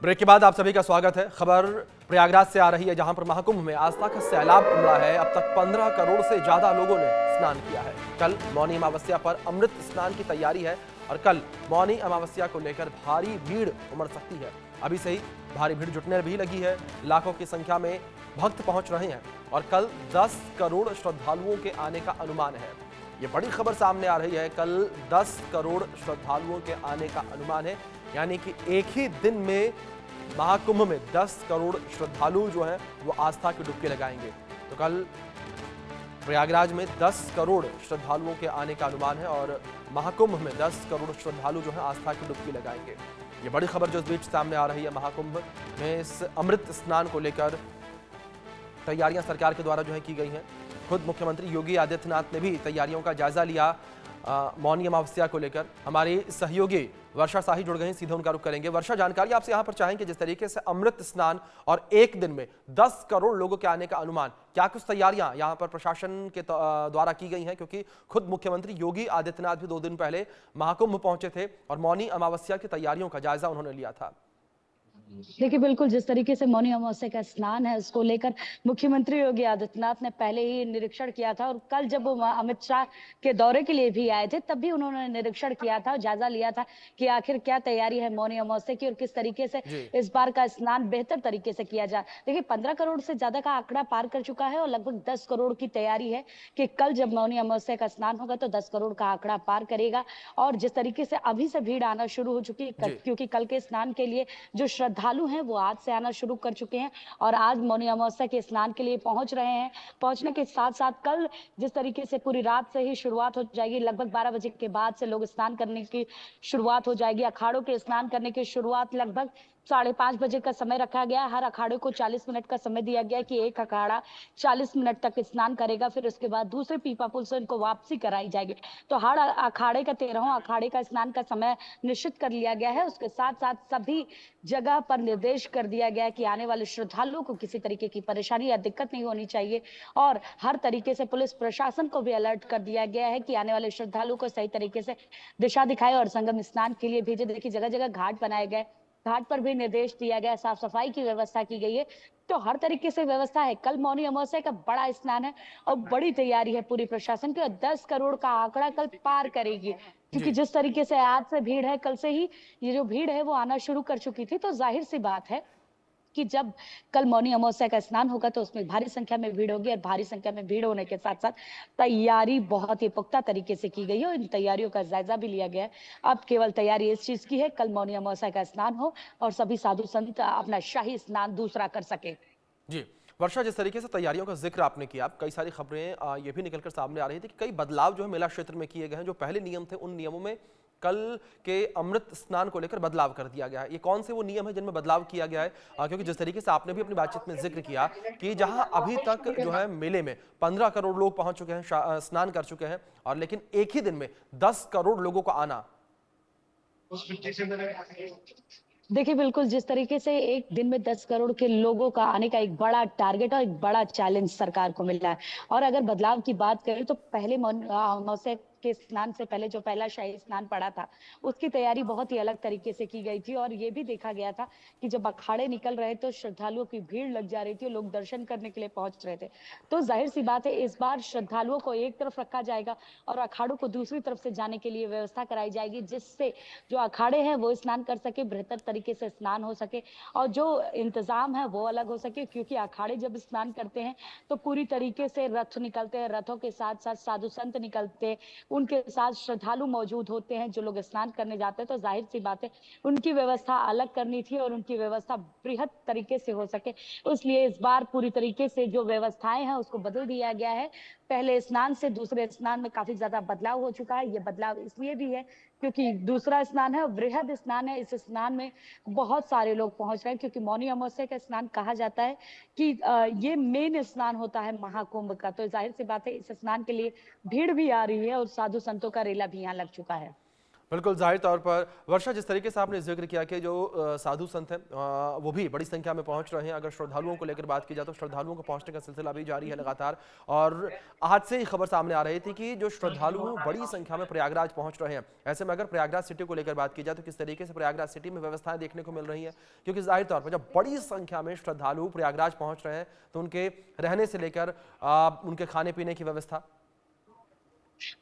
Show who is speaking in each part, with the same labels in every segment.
Speaker 1: Break के बाद आप सभी का स्वागत है। खबर प्रयागराज से आ रही है, जहां पर महाकुंभ में आस्था का सैलाब उमड़ा है। अब तक 15 करोड़ से ज्यादा लोगों ने स्नान किया है। कल मौनी अमावस्या पर अमृत स्नान की तैयारी है और कल मौनी अमावस्या को लेकर भारी भीड़ उमड़ सकती है। अभी से ही भारी भीड़ जुटने भी लगी है। लाखों की संख्या में भक्त पहुंच रहे हैं और कल 10 करोड़ श्रद्धालुओं के आने का अनुमान है। ये बड़ी खबर सामने आ रही है। कल 10 करोड़ श्रद्धालुओं के आने का अनुमान है, यानी कि एक ही दिन में महाकुंभ में 10 करोड़ श्रद्धालु जो हैं वो आस्था की डुबकी लगाएंगे। तो कल प्रयागराज में 10 करोड़ श्रद्धालुओं के आने का अनुमान है और महाकुंभ में 10 करोड़ श्रद्धालु जो हैं आस्था की डुबकी लगाएंगे। ये बड़ी खबर जो इस बीच सामने आ रही है। महाकुंभ में इस अमृत स्नान को लेकर तैयारियां सरकार के द्वारा जो है की गई हैं। खुद मुख्यमंत्री योगी आदित्यनाथ ने भी तैयारियों का जायजा लिया मौनी अमावस्या को लेकर। हमारी सहयोगी वर्षा शाही जुड़ गई, सीधे उनका रुख करेंगे। वर्षा, जानकारी आपसे यहाँ पर चाहेंगे, जिस तरीके से अमृत स्नान और एक दिन में 10 करोड़ लोगों के आने का अनुमान, क्या कुछ तैयारियां यहाँ पर प्रशासन के द्वारा की गई हैं? क्योंकि खुद मुख्यमंत्री योगी आदित्यनाथ भी 2 दिन पहले महाकुंभ पहुंचे थे और मौनी अमावस्या की तैयारियों का जायजा उन्होंने लिया था।
Speaker 2: देखिए, बिल्कुल जिस तरीके से मौनी अमावस्या का स्नान है, उसको लेकर मुख्यमंत्री योगी आदित्यनाथ ने पहले ही निरीक्षण किया था और कल जब वो अमित शाह के दौरे के लिए भी आए थे, तब भी उन्होंने निरीक्षण किया था और जायजा लिया था कि आखिर क्या तैयारी है मौनी अमावस्या की और किस तरीके से इस बार का स्नान बेहतर तरीके से किया जाए। देखिए, 15 करोड़ से ज्यादा का आंकड़ा पार कर चुका है और लगभग 10 करोड़ की तैयारी है कि कल जब मौनी अमावस्या का स्नान होगा तो 10 करोड़ का आंकड़ा पार करेगा। और जिस तरीके से अभी से भीड़ आना शुरू हो चुकी है, क्योंकि कल के स्नान के लिए जो श्रद्धालु हैं वो आज से आना शुरू कर चुके हैं और आज मौनी अमावस्या के स्नान के लिए पहुंच रहे हैं। पहुंचने के साथ साथ कल जिस तरीके से पूरी रात से ही शुरुआत हो जाएगी, लगभग 12 बजे के बाद से लोग स्नान करने की शुरुआत हो जाएगी। अखाड़ों के स्नान करने की शुरुआत लगभग 5:30 बजे का समय रखा गया है। हर अखाड़े को 40 मिनट का समय दिया गया है कि एक अखाड़ा 40 मिनट तक स्नान करेगा, फिर उसके बाद दूसरे पीपा पुल से उनको वापसी कराई जाएगी। तो हर अखाड़े का 13वां अखाड़े का स्नान का समय निश्चित कर लिया गया है। उसके साथ साथ सभी जगह पर निर्देश कर दिया गया है कि आने वाले श्रद्धालुओं को किसी तरीके की परेशानी या दिक्कत नहीं होनी चाहिए और हर तरीके से पुलिस प्रशासन को भी अलर्ट कर दिया गया है कि आने वाले श्रद्धालुओं को सही तरीके से दिशा दिखाए और संगम स्नान के लिए भेजे। देखिए, जगह जगह घाट बनाए गए, घाट पर भी निर्देश दिया गया, साफ सफाई की व्यवस्था की गई है। तो हर तरीके से व्यवस्था है। कल मौनी अमावस्या का बड़ा स्नान है और बड़ी तैयारी है पूरी प्रशासन की और 10 करोड़ का आंकड़ा कल पार करेगी, क्योंकि जिस तरीके से आज से भीड़ है, कल से ही ये जो भीड़ है वो आना शुरू कर चुकी थी। तो जाहिर सी बात है कि जब कल मौनी अमावस्या का स्नान होगा तो उसमें भारी संख्या में भीड़ होगी और भारी संख्या में भीड़ होने के साथ साथ तैयारी बहुत ही पुख्ता तरीके से की गई है और इन तैयारियों का जायजा भी लिया गया है। अब केवल तैयारी इस चीज की है, कल मौनी अमावस्या का स्नान हो और सभी साधु संत अपना शाही स्नान दूसरा कर सके।
Speaker 1: जी वर्षा, जिस तरीके से तैयारियों का जिक्र आपने किया, कई सारी खबरें ये भी निकलकर सामने आ रही थी कि कई बदलाव जो है मेला क्षेत्र में किए गए हैं। जो पहले नियम थे उन नियमों में कल के अमृत स्नान को लेकर बदलाव कर दिया गया है। ये कौन से वो नियम है जिनमें बदलाव किया गया है? क्योंकि जिस तरीके से आपने भी अपनी बातचीत में जिक्र किया कि जहां अभी तक जो है मेले में 15 करोड़ लोग पहुंच चुके हैं, स्नान कर चुके हैं, और लेकिन एक ही दिन में 10 करोड़ लोगों को आना।
Speaker 2: देखिए, बिल्कुल जिस तरीके से एक दिन में 10 करोड़ के लोगों का आने का एक बड़ा टारगेट और एक बड़ा चैलेंज सरकार को मिल रहा है। और अगर बदलाव की बात करें तो पहले अमावस्या के स्नान से पहले जो पहला शाही स्नान पड़ा था, उसकी तैयारी बहुत ही अलग तरीके से की गई थी और ये भी देखा गया था कि जब अखाड़े निकल रहे तो श्रद्धालुओं की भीड़ लग जा रही थी और लोग दर्शन करने के लिए पहुंच रहे थे। तो जाहिर सी बात है, इस बार श्रद्धालुओं को एक तरफ रखा जाएगा और अखाड़ों को दूसरी तरफ से जाने के लिए व्यवस्था कराई जाएगी, जिससे जो अखाड़े हैं वो स्नान कर सके, बेहतर तरीके से स्नान हो सके और जो इंतजाम है वो अलग हो सके। क्योंकि अखाड़े जब स्नान करते हैं तो पूरी तरीके से रथ निकलते हैं, रथों के साथ साथ साधु संत निकलते हैं, उनके साथ श्रद्धालु मौजूद होते हैं जो लोग स्नान करने जाते हैं। तो जाहिर सी बात है, उनकी व्यवस्था अलग करनी थी और उनकी व्यवस्था बृहद तरीके से हो सके, इसलिए इस बार पूरी तरीके से जो व्यवस्थाएं हैं उसको बदल दिया गया है। पहले स्नान से दूसरे स्नान में काफी ज्यादा बदलाव हो चुका है। ये बदलाव इसलिए भी है क्योंकि दूसरा स्नान है, वृहद स्नान है। इस स्नान में बहुत सारे लोग पहुंच रहे हैं क्योंकि मौनी अमावस्या का स्नान कहा जाता है कि ये मेन स्नान होता है महाकुंभ का। तो जाहिर सी बात है, इस स्नान के लिए भीड़ भी आ रही है और साधु संतों का रेला भी यहाँ लग चुका है।
Speaker 1: बिल्कुल, जाहिर तौर पर वर्षा, जिस तरीके से आपने जिक्र किया कि जो साधु संत हैं वो भी बड़ी संख्या में पहुंच रहे हैं। अगर श्रद्धालुओं को लेकर बात की जाए तो श्रद्धालुओं को पहुंचने का सिलसिला भी जारी है लगातार। और आज से ही खबर सामने आ रही थी कि जो श्रद्धालु बड़ी संख्या में प्रयागराज पहुंच रहे हैं। ऐसे में अगर प्रयागराज सिटी को लेकर बात की जाए तो किस तरीके से प्रयागराज सिटी में व्यवस्थाएं देखने को मिल रही है, क्योंकि जाहिर तौर पर जब बड़ी संख्या में श्रद्धालु प्रयागराज पहुंच रहे हैं तो उनके रहने से लेकर उनके खाने पीने की व्यवस्था।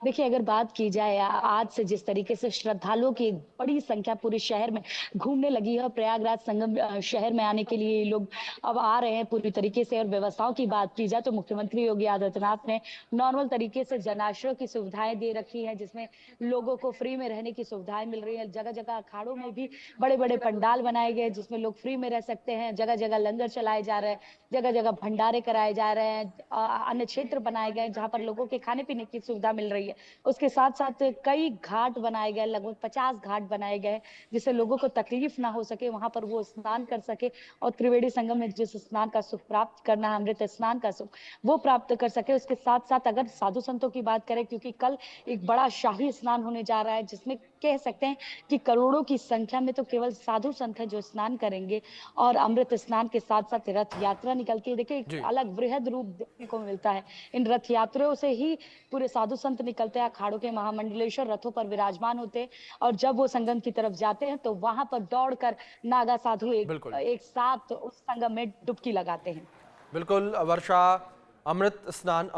Speaker 2: देखिए, अगर बात की जाए आज से जिस तरीके से श्रद्धालुओं की एक बड़ी संख्या पूरे शहर में घूमने लगी है, प्रयागराज संगम शहर में आने के लिए लोग अब आ रहे हैं पूरी तरीके से। और व्यवस्थाओं की बात की जाए तो मुख्यमंत्री योगी आदित्यनाथ ने नॉर्मल तरीके से जनाश्रय की सुविधाएं दे रखी है, जिसमें लोगों को फ्री में रहने की सुविधाएं मिल रही है। जगह जगह अखाड़ों में भी बड़े बड़े पंडाल बनाए गए जिसमें लोग फ्री में रह सकते हैं। जगह जगह लंगर चलाए जा रहे हैं, जगह जगह भंडारे कराए जा रहे हैं, अन्य क्षेत्र बनाए गए जहां पर लोगों के खाने पीने की सुविधा मिल रही है। उसके साथ साथ कई घाट बनाए गए, लगभग 50 घाट बनाए गए जिससे लोगों को तकलीफ ना हो सके, वहां पर वो स्नान कर सके और त्रिवेणी संगम में जिस स्नान का सुख प्राप्त करना है, अमृत स्नान का सुख, वो प्राप्त कर सके। उसके साथ साथ अगर साधु संतों की बात करें, क्योंकि कल एक बड़ा शाही स्नान होने जा रहा है जिसमें कह सकते हैं कि करोड़ों की संख्या में तो केवल साधु संत है जो स्नान करेंगे। और अमृत स्नान के साथ साथ रथ यात्रा निकलती है। देखिए, एक अलग वृहद रूप देखने को मिलता है इन रथ यात्रियों से ही। पूरे साधु संत निकलते हैं, अखाड़ों के महामंडलेश्वर रथों पर विराजमान होते हैं और जब वो संगम की तरफ जाते हैं तो वहां पर दौड़कर नागा साधु एक साथ उस संगम में डुबकी लगाते हैं।
Speaker 1: बिल्कुल वर्षा, अमृत स्नान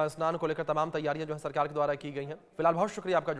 Speaker 1: स्नान को लेकर तमाम तैयारियां जो है सरकार के द्वारा की गई हैं। फिलहाल बहुत शुक्रिया आपका।